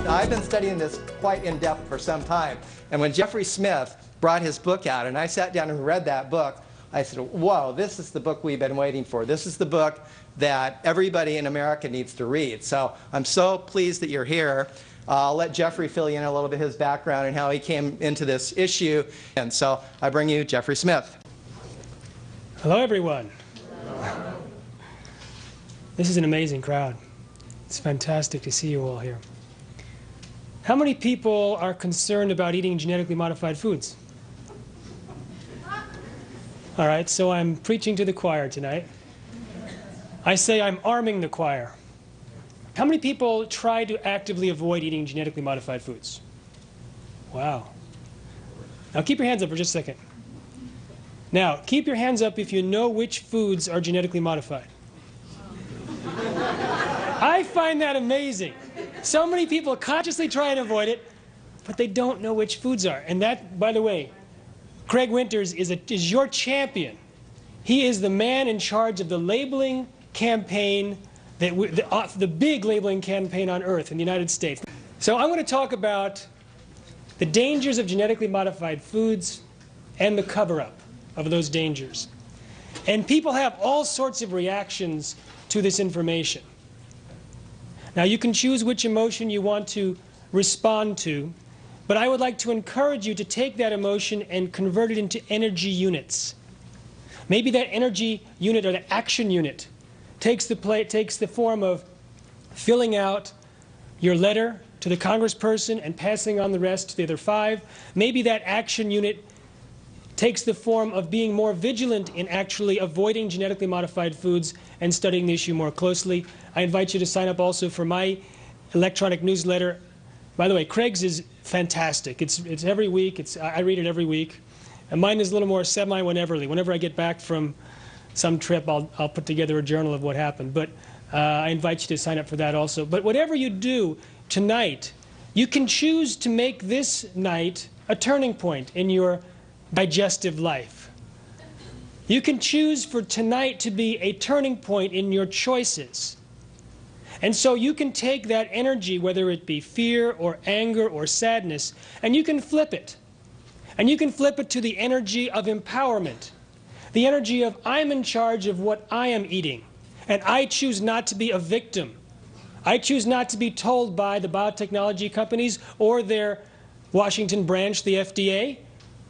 I've been studying this quite in depth for some time. And when Jeffrey Smith brought his book out and I sat down and read that book, I said, whoa, this is the book we've been waiting for. This is the book that everybody in America needs to read. So I'm so pleased that you're here. I'll let Jeffrey fill you in a little bit his background and how he came into this issue. And so I bring you Jeffrey Smith. Hello, everyone. This is an amazing crowd. It's fantastic to see you all here. How many people are concerned about eating genetically modified foods? All right, so I'm preaching to the choir tonight. I say I'm arming the choir. How many people try to actively avoid eating genetically modified foods? Wow. Now keep your hands up for just a second. Now, keep your hands up if you know which foods are genetically modified. I find that amazing. So many people consciously try and avoid it, but they don't know which foods are. And that, by the way, Craig Winters is your champion. He is the man in charge of the labeling campaign, the big labeling campaign on Earth in the United States. So I'm going to talk about the dangers of genetically modified foods and the cover-up of those dangers. And people have all sorts of reactions to this information. Now, you can choose which emotion you want to respond to, but I would like to encourage you to take that emotion and convert it into energy units. Maybe that energy unit or the action unit takes the form of filling out your letter to the congressperson and passing on the rest to the other 5. Maybe that action unit takes the form of being more vigilant in actually avoiding genetically modified foods and studying the issue more closely. I invite you to sign up also for my electronic newsletter. By the way, Craig's is fantastic. It's every week. I read it every week. And mine is a little more semi-wheneverly. Whenever I get back from some trip, I'll put together a journal of what happened. But I invite you to sign up for that also. But whatever you do tonight, you can choose to make this night a turning point in your digestive life. You can choose for tonight to be a turning point in your choices. And so you can take that energy, whether it be fear or anger or sadness, and you can flip it. And you can flip it to the energy of empowerment. The energy of I'm in charge of what I am eating. And I choose not to be a victim. I choose not to be told by the biotechnology companies or their Washington branch, the FDA,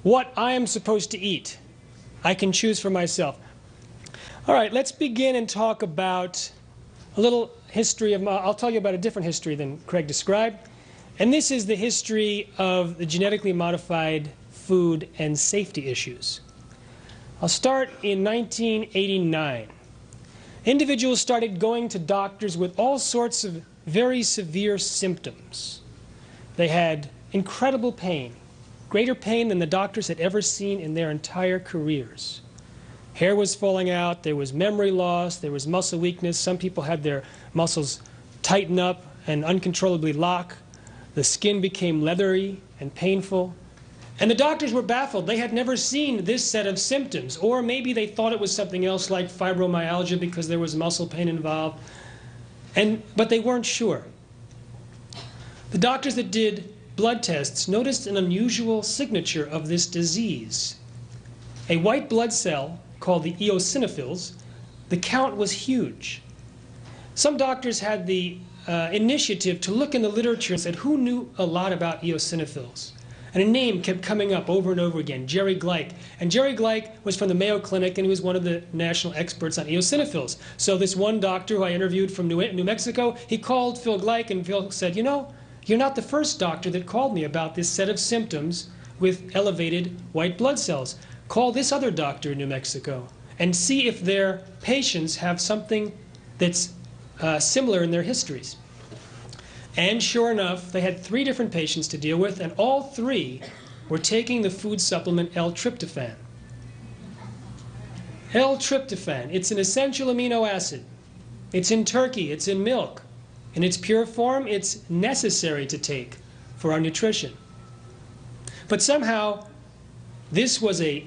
what I am supposed to eat. I can choose for myself. All right, let's begin and talk about a little history of, I'll tell you about a different history than Craig described. And this is the history of the genetically modified food and safety issues. I'll start in 1989. Individuals started going to doctors with all sorts of very severe symptoms. They had incredible pain, greater pain than the doctors had ever seen in their entire careers. Hair was falling out, there was memory loss, there was muscle weakness. Some people had their muscles tighten up and uncontrollably lock. The skin became leathery and painful. And the doctors were baffled. They had never seen this set of symptoms. Or maybe they thought it was something else like fibromyalgia because there was muscle pain involved. But they weren't sure. The doctors that did blood tests noticed an unusual signature of this disease. A white blood cell called the eosinophils, the count was huge. Some doctors had the initiative to look in the literature and said, who knew a lot about eosinophils? And a name kept coming up over and over again, Jerry Gleick. And Jerry Gleick was from the Mayo Clinic, and he was one of the national experts on eosinophils. So this one doctor who I interviewed from New Mexico, he called Phil Gleick, and Phil said, you know, you're not the first doctor that called me about this set of symptoms with elevated white blood cells. Call this other doctor in New Mexico and see if their patients have something that's similar in their histories. And sure enough, they had 3 different patients to deal with, and all 3 were taking the food supplement L-tryptophan. L-tryptophan, it's an essential amino acid. It's in turkey, it's in milk. In its pure form, it's necessary to take for our nutrition. But somehow, this was a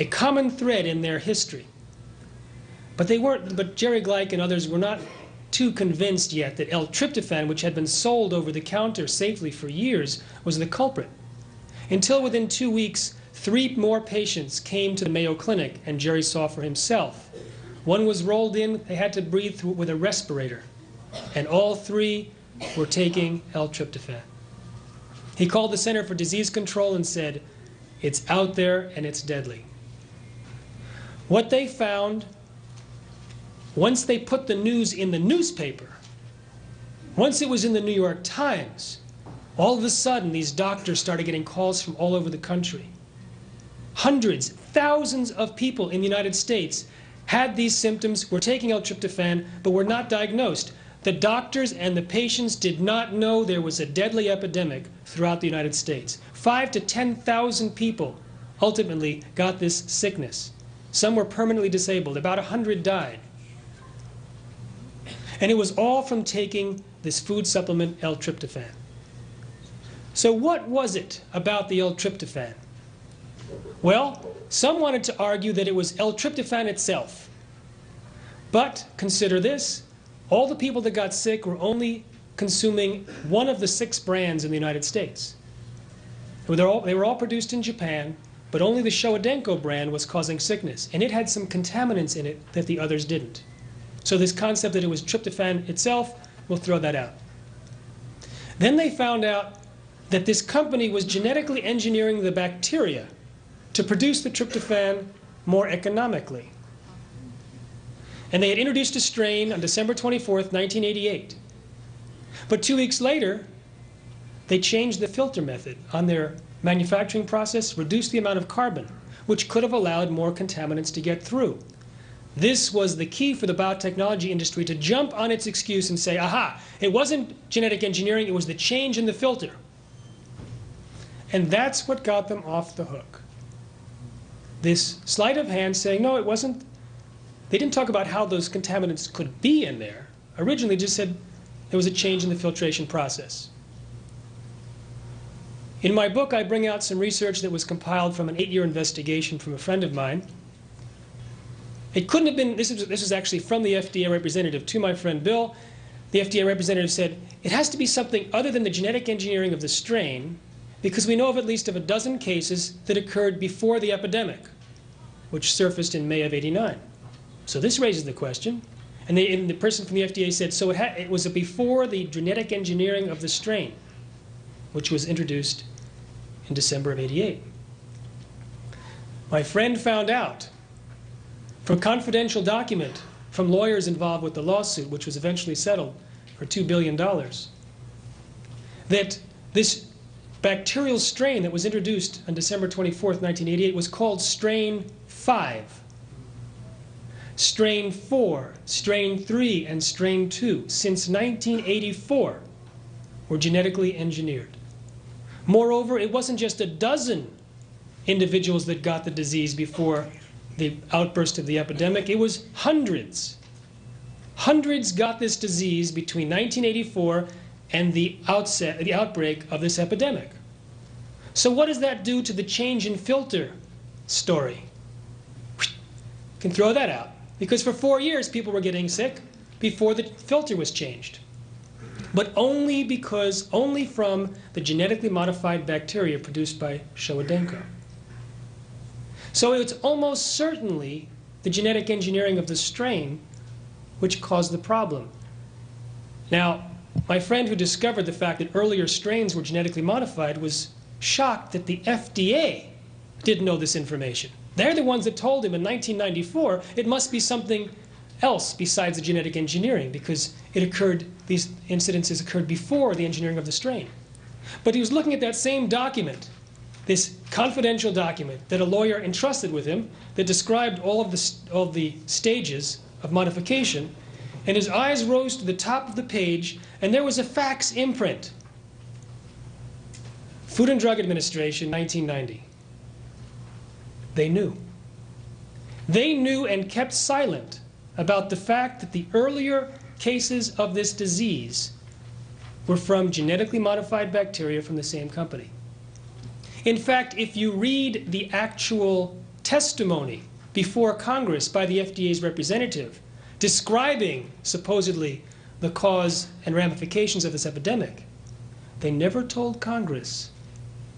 common thread in their history. But Jerry Gleick and others were not too convinced yet that L-tryptophan, which had been sold over the counter safely for years, was the culprit. Until within 2 weeks, 3 more patients came to the Mayo Clinic, and Jerry saw for himself. One was rolled in, they had to breathe through with a respirator, and all 3 were taking L-tryptophan. He called the Center for Disease Control and said, "It's out there and it's deadly." What they found, once they put the news in the newspaper, once it was in the New York Times, all of a sudden these doctors started getting calls from all over the country. Hundreds, thousands of people in the United States had these symptoms, were taking L-tryptophan, but were not diagnosed. The doctors and the patients did not know there was a deadly epidemic throughout the United States. 5,000 to 10,000 people ultimately got this sickness. Some were permanently disabled. About 100 died. And it was all from taking this food supplement, L-tryptophan. So what was it about the L-tryptophan? Well, some wanted to argue that it was L-tryptophan itself. But consider this. All the people that got sick were only consuming one of the 6 brands in the United States. They were all produced in Japan, but only the Showa brand was causing sickness. And it had some contaminants in it that the others didn't. So this concept that it was tryptophan itself, we'll throw that out. Then they found out that this company was genetically engineering the bacteria to produce the tryptophan more economically. And they had introduced a strain on December 24th, 1988. But 2 weeks later, they changed the filter method on their manufacturing process, reduced the amount of carbon, which could have allowed more contaminants to get through. This was the key for the biotechnology industry to jump on its excuse and say, aha, it wasn't genetic engineering, it was the change in the filter. And that's what got them off the hook. This sleight of hand saying, no, it wasn't. They didn't talk about how those contaminants could be in there. Originally just said there was a change in the filtration process. In my book, I bring out some research that was compiled from an 8-year investigation from a friend of mine. It couldn't have been, this was actually from the FDA representative to my friend Bill. The FDA representative said, it has to be something other than the genetic engineering of the strain, because we know of at least of a dozen cases that occurred before the epidemic, which surfaced in May of '89. So this raises the question. And the person from the FDA said, so it was before the genetic engineering of the strain, which was introduced in December of '88. My friend found out from a confidential document from lawyers involved with the lawsuit, which was eventually settled for $2 billion, that this bacterial strain that was introduced on December 24th, 1988 was called strain 5. Strain 4, strain 3, and strain 2, since 1984, were genetically engineered. Moreover, it wasn't just a dozen individuals that got the disease before the outburst of the epidemic. It was hundreds. Hundreds got this disease between 1984 and the outbreak of this epidemic. So what does that do to the change in filter story? Can throw that out. Because for 4 years, people were getting sick before the filter was changed. But only from the genetically modified bacteria produced by Showa. So it's almost certainly the genetic engineering of the strain which caused the problem. Now, my friend who discovered the fact that earlier strains were genetically modified was shocked that the FDA didn't know this information. They're the ones that told him in 1994 it must be something else besides the genetic engineering, because these incidences occurred before the engineering of the strain. But he was looking at that same document, this confidential document that a lawyer entrusted with him that described all of the stages of modification, and his eyes rose to the top of the page, and there was a fax imprint. Food and Drug Administration, 1990. They knew. They knew and kept silent about the fact that the earlier cases of this disease were from genetically modified bacteria from the same company. In fact, if you read the actual testimony before Congress by the FDA's representative describing, supposedly, the cause and ramifications of this epidemic, they never told Congress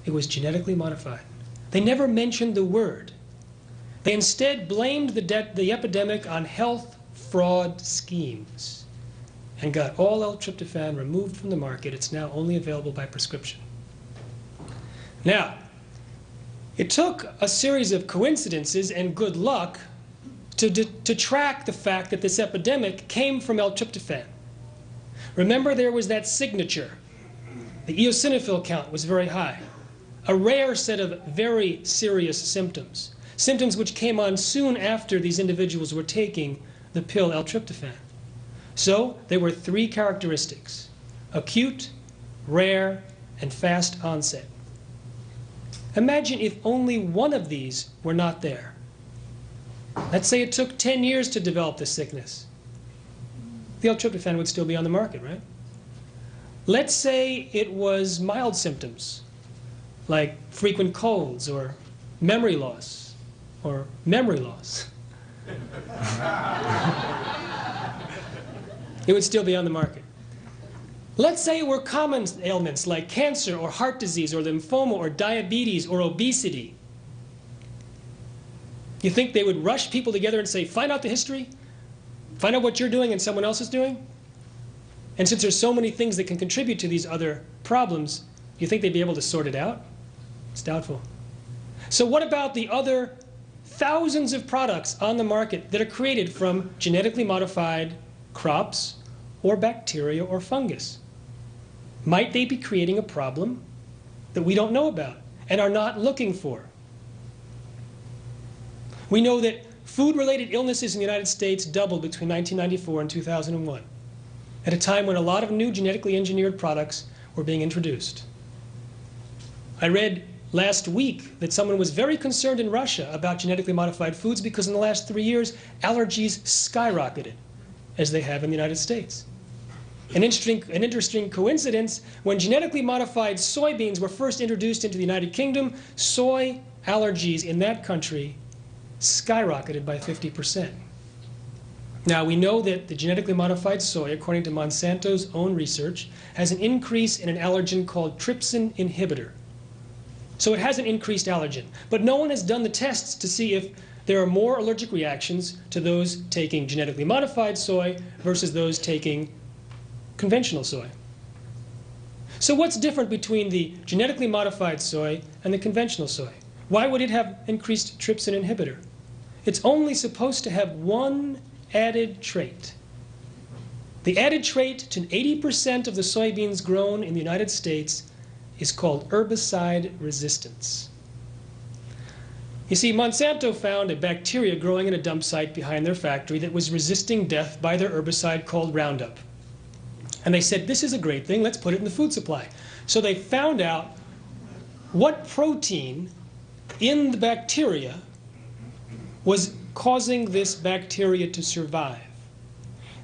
it was genetically modified. They never mentioned the word. They instead blamed the epidemic on health fraud schemes and got all L-tryptophan removed from the market. It's now only available by prescription. Now, it took a series of coincidences and good luck to track the fact that this epidemic came from L-tryptophan. Remember, there was that signature. The eosinophil count was very high. A rare set of very serious symptoms. Symptoms which came on soon after these individuals were taking the pill L-tryptophan. So there were three characteristics: acute, rare, and fast onset. Imagine if only one of these were not there. Let's say it took 10 years to develop this sickness. The L-tryptophan would still be on the market, right? Let's say it was mild symptoms, like frequent colds or memory loss, or memory loss. It would still be on the market. Let's say it were common ailments like cancer or heart disease or lymphoma or diabetes or obesity. You think they would rush people together and say, find out the history, find out what you're doing and someone else is doing? And since there's so many things that can contribute to these other problems, you think they'd be able to sort it out? It's doubtful. So what about the other thousands of products on the market that are created from genetically modified crops or bacteria or fungus? Might they be creating a problem that we don't know about and are not looking for? We know that food-related illnesses in the United States doubled between 1994 and 2001, at a time when a lot of new genetically engineered products were being introduced. I read last week that someone was very concerned in Russia about genetically modified foods because in the last 3 years, allergies skyrocketed, as they have in the United States. An interesting coincidence, when genetically modified soybeans were first introduced into the United Kingdom, soy allergies in that country skyrocketed by 50%. Now, we know that the genetically modified soy, according to Monsanto's own research, has an increase in an allergen called trypsin inhibitor. So it has an increased allergen. But no one has done the tests to see if there are more allergic reactions to those taking genetically modified soy versus those taking conventional soy. So what's different between the genetically modified soy and the conventional soy? Why would it have increased trypsin inhibitor? It's only supposed to have one added trait. The added trait to 80% of the soybeans grown in the United States is called herbicide resistance. You see, Monsanto found a bacteria growing in a dump site behind their factory that was resisting death by their herbicide called Roundup. And they said, this is a great thing, let's put it in the food supply. So they found out what protein in the bacteria was causing this bacteria to survive.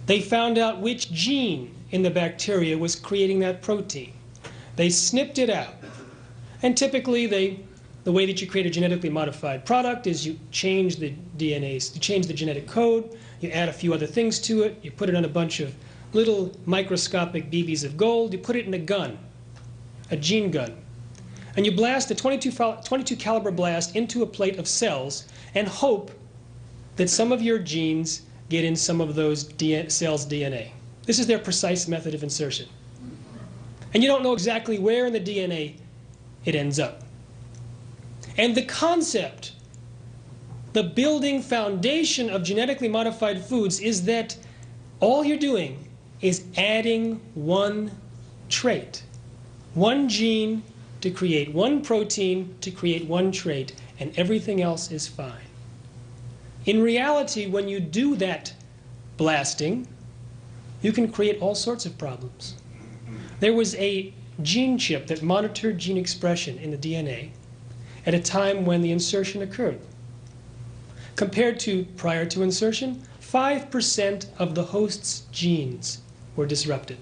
They found out which gene in the bacteria was creating that protein. They snipped it out. And typically, the way that you create a genetically modified product is you change the DNA, you change the genetic code, you add a few other things to it, you put it on a bunch of little microscopic BBs of gold, you put it in a gun, a gene gun. And you blast a 22 caliber blast into a plate of cells and hope that some of your genes get in some of those cells' DNA. This is their precise method of insertion. And you don't know exactly where in the DNA it ends up. And the concept, the building foundation of genetically modified foods is that all you're doing is adding one trait, one gene to create one protein to create one trait, and everything else is fine. In reality, when you do that blasting, you can create all sorts of problems. There was a gene chip that monitored gene expression in the DNA at a time when the insertion occurred. Compared to prior to insertion, 5% of the host's genes were disrupted.